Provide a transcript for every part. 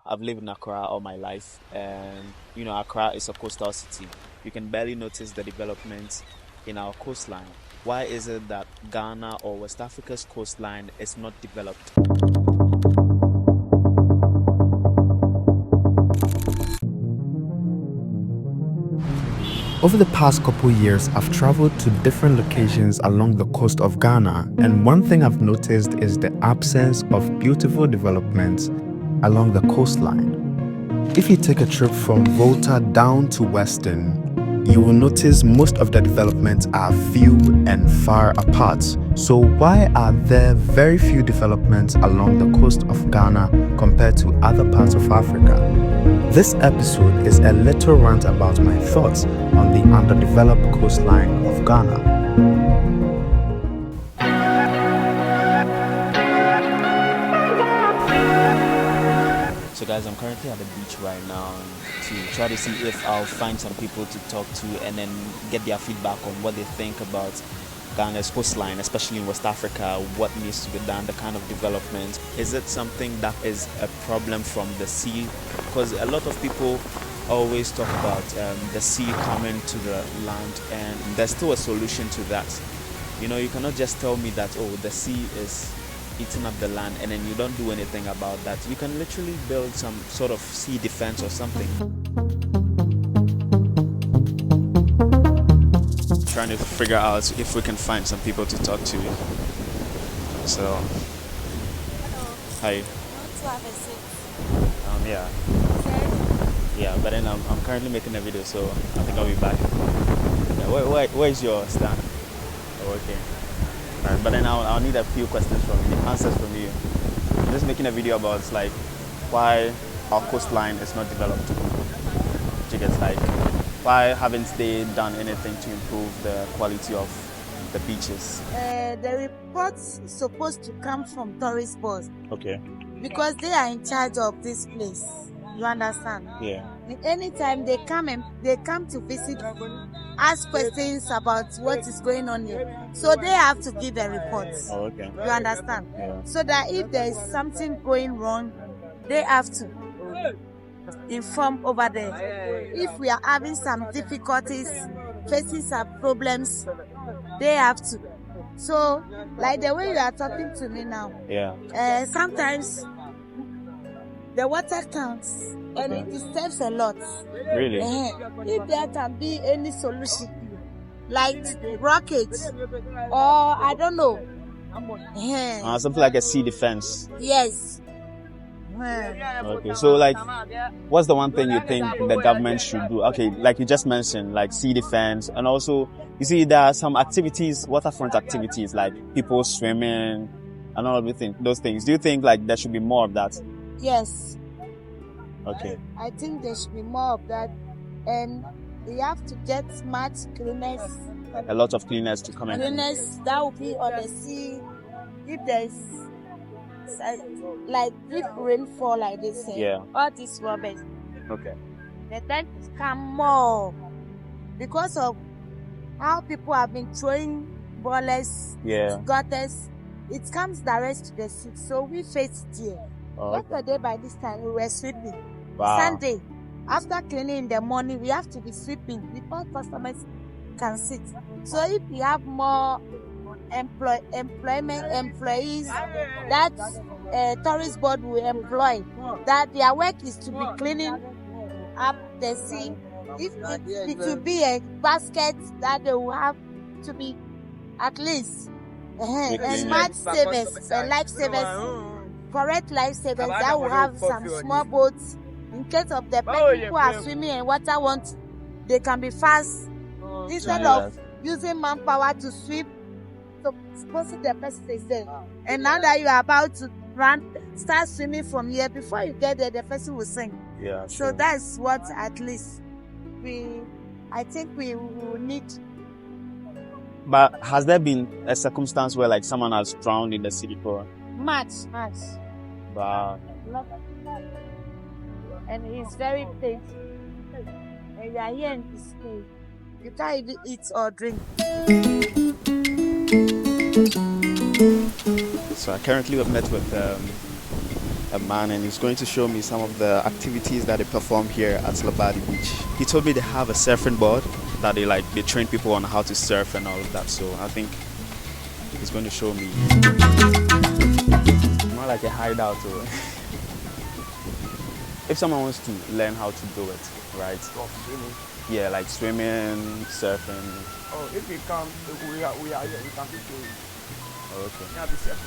I've lived in Accra all my life, and Accra is a coastal city. You can barely notice the developments in our coastline. Why is it that Ghana or West Africa's coastline is not developed? Over the past couple years, I've traveled to different locations along the coast of Ghana, and one thing I've noticed is the absence of beautiful developments along the coastline. If you take a trip from Volta down to Western, you will notice most of the developments are few and far apart. So why are there very few developments along the coast of Ghana compared to other parts of Africa? This episode is a little rant about my thoughts on the underdeveloped coastline of Ghana. So guys, I'm currently at the beach right now to try to see if I'll find some people to talk to and then get their feedback on what they think about Ghana's coastline, especially in West Africa, what needs to be done, the kind of development. Is it something that is a problem from the sea? Because a lot of people always talk about the sea coming to the land, and there's still a solution to that. You cannot just tell me that, oh, the sea is eating up the land and then you don't do anything about that. You can literally build some sort of sea defense or something. Trying to figure out if we can find some people to talk to. So, Hello. hi. You want to have a seat? Yeah. Sir? Yeah, but then I'm currently making a video, so I think I'll be back. Yeah, where is your stand? Oh, okay. Alright, but then I'll need a few questions from you, answers from you. I'm just making a video about like why our coastline is not developed. Just like why haven't they done anything to improve the quality of the beaches? The reports supposed to come from tourist boards Okay. because they are in charge of this place. You understand? Yeah. Anytime they come to visit, ask questions about what is going on here. So they have to give a report. Oh, okay. You understand? Yeah. So that if there is something going wrong, they have to inform over there. If we are having some difficulties, facing some problems, they have to. So, like the way you are talking to me now, Yeah. sometimes the water counts and it disturbs a lot. Really? If there can be any solution, like rockets or I don't know. Something like a sea defense. Yes. Okay, so like, what's the one thing you think the government should do? Okay, like you just mentioned, like sea defense, and also, you see, there are some activities, waterfront activities, like people swimming and all of those things. Do you think like there should be more of that? Yes. Okay. I think there should be more of that, and we have to get smart cleaners. A lot of cleaners to come in. Cleaners that will be on the sea. If there's like if rainfall like this, all these rubbish. Okay. They tend to come more because of how people have been throwing ballers, gutters. It comes direct to the sea, so we face it here. Yesterday by this time we were sweeping. Wow. Sunday, after cleaning in the morning, we have to be sweeping before customers can sit. So if we have more employees that tourist board will employ, that their work is to be cleaning up the sea. If it will be a basket that they will have to be at least smart savers and lifesavers. Correct lifesavers that will have some small boats in case of the people who are swimming in water they can be fast instead of using manpower to sweep. So supposing the person is there, and now that you are about to start swimming from here, before you get there, the person will sink. Yeah. So that's what at least I think we will need. But has there been a circumstance where like someone has drowned in the sea before? Much. Wow. And it's very painful. And you are here in this place. You can't even eat or drink. So I currently have met with a man, and he's going to show me some of the activities that they perform here at Labadi Beach. He told me they have a surfing board that they train people on how to surf and all of that. So I think he's going to show me. More like a hideout. If someone wants to learn how to do it, right? Swimming. Yeah, like swimming, surfing. Oh, if we come, we are here. We can be doing. Oh, okay. Yeah, be safe.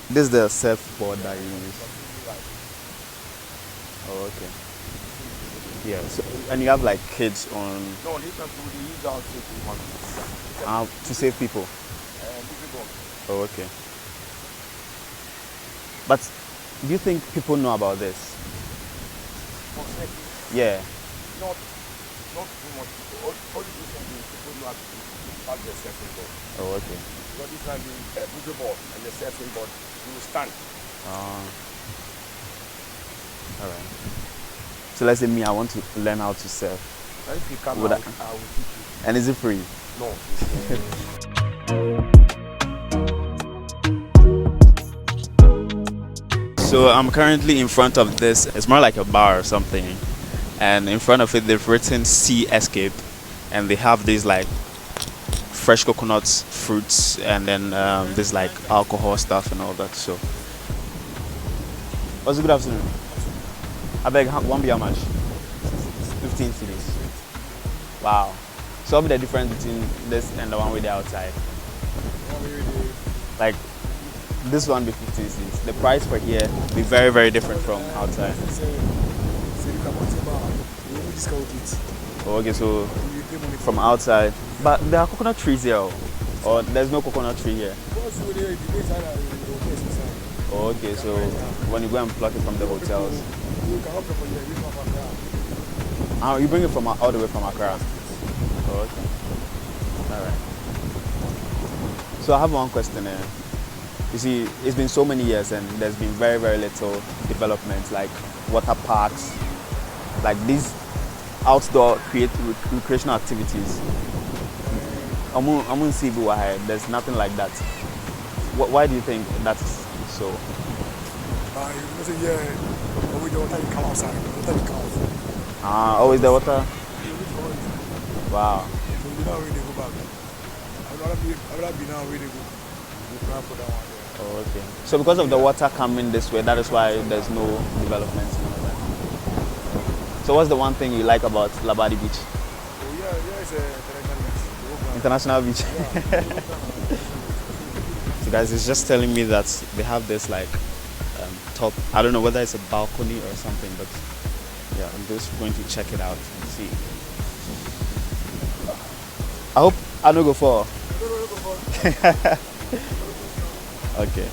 This is the surfboard that you use. Oh, okay. Yeah. So, and you have like kids on. No, this one we use our To save people. people. Oh, okay. But do you think people know about this? Yeah. Not too much people. Only recently people know how to the surfing board. Oh, okay. Because this one being a boogie board and the surfing board, you will stand. All right. So let's say me, I want to learn how to surf. And if you come, I will teach you. And is it free? No. So I'm currently in front of this. It's more like a bar or something. And in front of it, they've written Sea Escape. And they have these like fresh coconuts, fruits, and then this like alcohol stuff and all that. So, what's good afternoon? I beg one beer, how much? 15 cedis. Wow. So what's the difference between this and the one with the outside? Like this one be 15 cedis. The price for here be very, very different from outside. Oh, okay, so from outside. But there are coconut trees here, or there's no coconut tree here? Oh, okay, so when you go and pluck it from the hotels. You bring it from all the way from Accra? Oh, okay. Alright. So I have one question here. You see, it's been so many years and there's been very, very little development, like water parks, like these outdoor recreational activities. There's nothing like that. Why do you think that's so? Always the water? Wow. Oh, okay. So because of the water coming this way, that is why there's no development. So what's the one thing you like about Labadi Beach? It's International beach. So guys, it's just telling me that they have this like top, I don't know whether it's a balcony or something, but yeah, I'm just going to check it out and see. I hope I don't go for. Okay.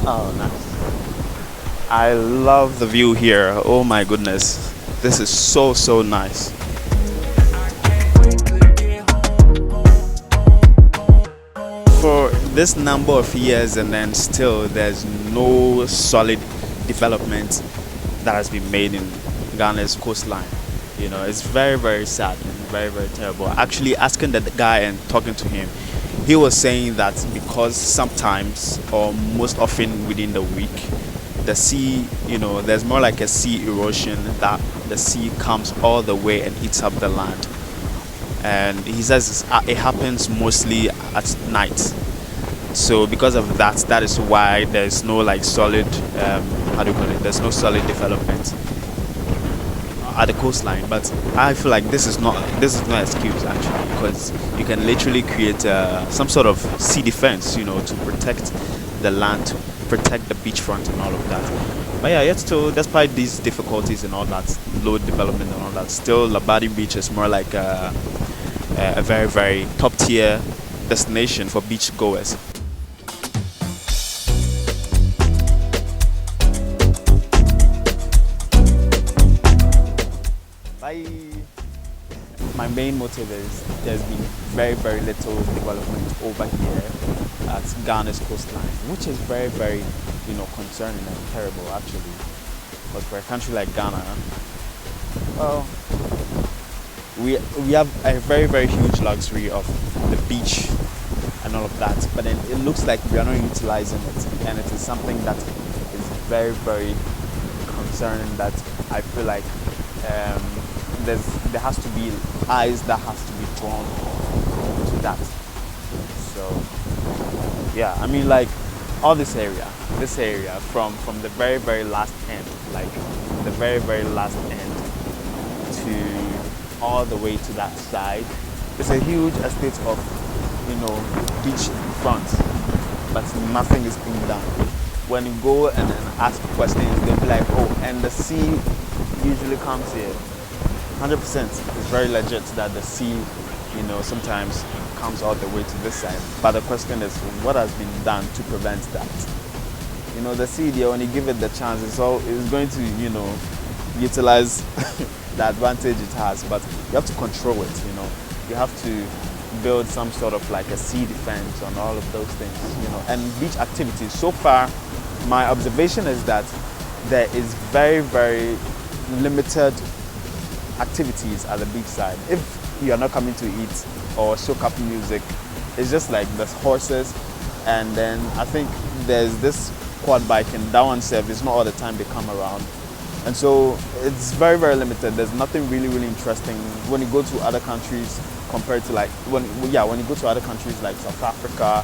Oh, nice. I love the view here. Oh my goodness. This is so, so nice. For this number of years and then still there's no solid development that has been made in Ghana's coastline. You know, it's very, very sad and very, very terrible. Actually asking the guy and talking to him, he was saying that because sometimes or most often within the week, the sea, you know, there's more like a sea erosion, that the sea comes all the way and eats up the land. And he says it happens mostly at night. So because of that, that is why there's no like solid, there's no solid development at the coastline. But I feel like this is not an excuse actually, because you can literally create some sort of sea defense, you know, to protect the land, to protect the beachfront and all of that. But yeah, yet still, despite these difficulties and all that, low development and all that, still Labadi Beach is more like a very, very top tier destination for beach goers. My main motive is there's been very, very little development over here at Ghana's coastline, which is very, very, you know, concerning and terrible actually. But for a country like Ghana, well, we have a very very huge luxury of the beach and all of that, but then it looks like we are not utilizing it, and it is something that is very very concerning. That I feel like there has to be eyes that has to be drawn to that. So yeah, I mean, like all this area from the very very last end, like the very very last end to all the way to that side, it's a huge estate of, you know, beach front, but nothing is being done. When you go and ask questions, they'll be like, oh, and the sea usually comes here. 100%, it's very legit that the sea, you know, sometimes comes all the way to this side. But the question is, what has been done to prevent that? You know, the sea there, when you give it the chance, it's going to, you know, utilize the advantage it has, but you have to control it. You know, you have to build some sort of like a sea defense on all of those things, you know. And beach activities, so far my observation is that there is very very limited activities at the beach side. If you are not coming to eat or soak up music, it's just like there's horses, and then I think there's this quad biking. That one service, not all the time they come around, and so it's very very limited. There's nothing really really interesting when you go to other countries compared to like when you go to other countries like South Africa,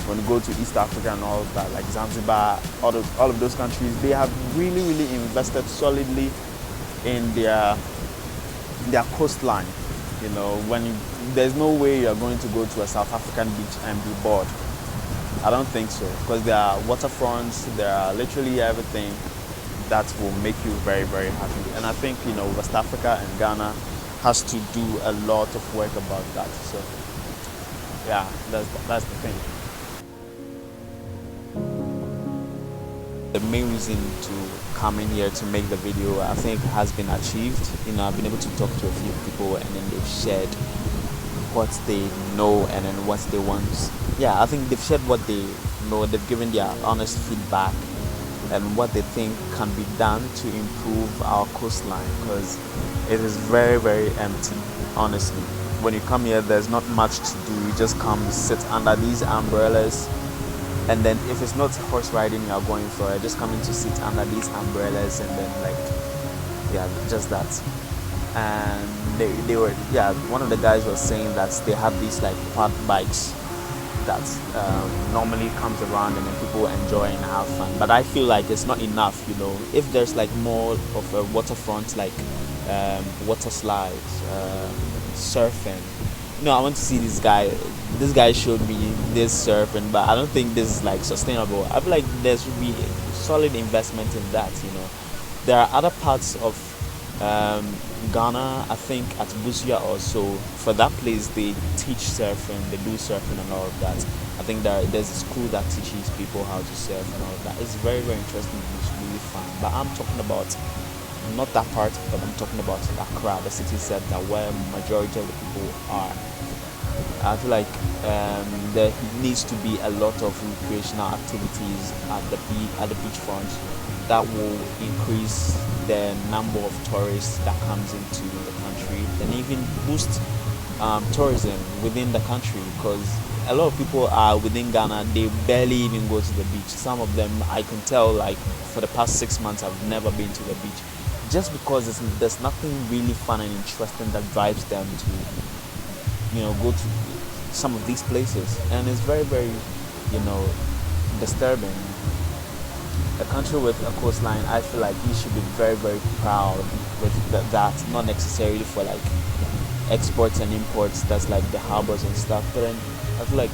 when you go to East Africa and all of that, like Zanzibar, all of those countries, they have really really invested solidly in their coastline. You know, there's no way you're going to go to a South African beach and be bored. I don't think so, because there are waterfronts, there are literally everything that will make you very very happy. And I think, you know, West Africa and Ghana has to do a lot of work about that. So yeah, that's the thing. The main reason to come in here to make the video, I think, has been achieved. You know, I've been able to talk to a few people, and then they've shared what they know and then what they want. Yeah, I think they've shared what they know. They've given their honest feedback and what they think can be done to improve our coastline, because it is very very empty, honestly. When you come here, there's not much to do. You just come, sit under these umbrellas, and then if it's not horse riding you're going for, you're just coming to sit under these umbrellas, and then like, yeah, just that. And they were, yeah, one of the guys was saying that they have these like quad bikes that normally comes around, and then people enjoy and have fun. But I feel like it's not enough, you know. If there's like more of a waterfront, like water slides, surfing. You know, I want to see this guy. This guy showed me this surfing, but I don't think this is like sustainable. I feel like there should be solid investment in that. You know, there are other parts of Ghana, I think at Busia also. For that place, they teach surfing, they do surfing and all of that. I think there's a school that teaches people how to surf and all of that. It's very very interesting. It's really fun. But I'm talking about not that part, but I'm talking about Accra, the city center, where majority of the people are. I feel like there needs to be a lot of recreational activities at the beachfront that will increase the number of tourists that comes into the country, and even boost tourism within the country, because a lot of people are within Ghana, they barely even go to the beach. Some of them, I can tell, like for the past 6 months I've never been to the beach, just because there's nothing really fun and interesting that drives them to, you know, go to some of these places. And it's very very, you know, disturbing. A country with a coastline, I feel like you should be very very proud with that, not necessarily for like exports and imports, that's like the harbors and stuff, but then I feel like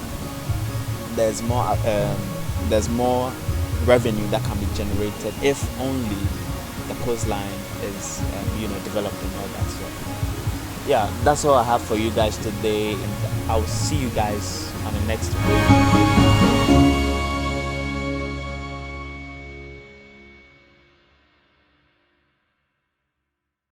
there's more revenue that can be generated if only the coastline is you know, developed and all that. So yeah, that's all I have for you guys today, and I'll see you guys on the next video.